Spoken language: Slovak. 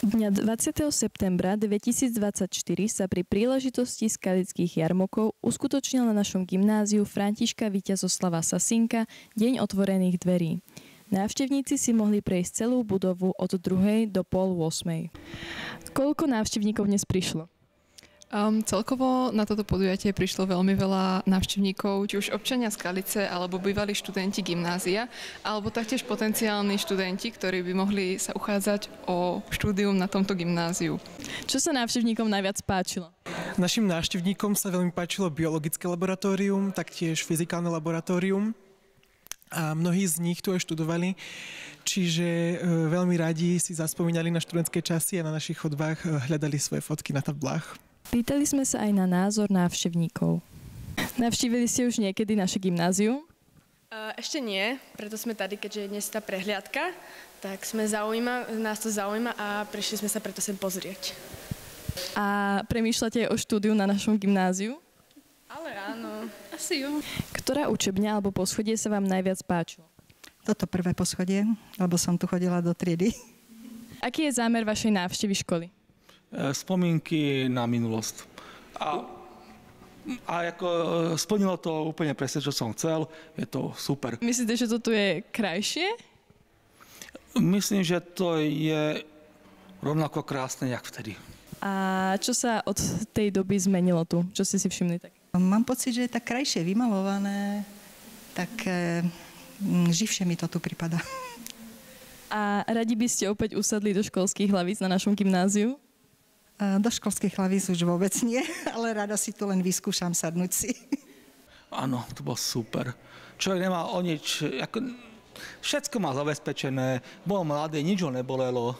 Dňa 20. septembra 2024 sa pri príležitosti skalických jarmokov uskutočnil na našom gymnáziu Františka Víťazoslava Sasinka Deň otvorených dverí. Návštevníci si mohli prejsť celú budovu od 2. do 7:30. Koľko návštevníkov dnes prišlo? Celkovo na toto podujatie prišlo veľmi veľa návštevníkov, či už občania Skalice, alebo bývalí študenti gymnázia, alebo taktiež potenciálni študenti, ktorí by mohli sa uchádzať o štúdium na tomto gymnáziu. Čo sa návštevníkom najviac páčilo? Našim návštevníkom sa veľmi páčilo biologické laboratórium, taktiež fyzikálne laboratórium. A mnohí z nich tu aj študovali, čiže veľmi radi si zaspomínali na študentské časy a na našich chodbách hľadali svoje fotky na tablách. Pýtali sme sa aj na názor návštevníkov. Navštívili ste už niekedy naše gymnázium? Ešte nie, preto sme tady, keďže je dnes tá prehliadka, tak nás to zaujíma a prišli sme sa preto sem pozrieť. A premýšľate o štúdiu na našom gymnáziu? Ale áno, asi jo. Ktorá učebňa alebo poschodie sa vám najviac páčilo? Toto prvé poschodie, lebo som tu chodila do triedy. Aký je zámer vašej návštevy školy? Spomienky na minulosť. A ako splnilo to úplne presne, čo som chcel. Je to super. Myslíte, že to tu je krajšie? Myslím, že to je rovnako krásne, jak vtedy. A čo sa od tej doby zmenilo tu? Čo ste si všimli tak? Mám pocit, že je tak krajšie vymalované, tak živšie mi to tu pripadá. A radi by ste opäť usadli do školských hlavíc na našom gymnáziu? Do školských hlavíc už vôbec nie, ale rada si tu len vyskúšam sadnúť si. Áno, to bolo super. Človek nemá o nič, všetko má zabezpečené, bol mladý, nič ho nebolelo.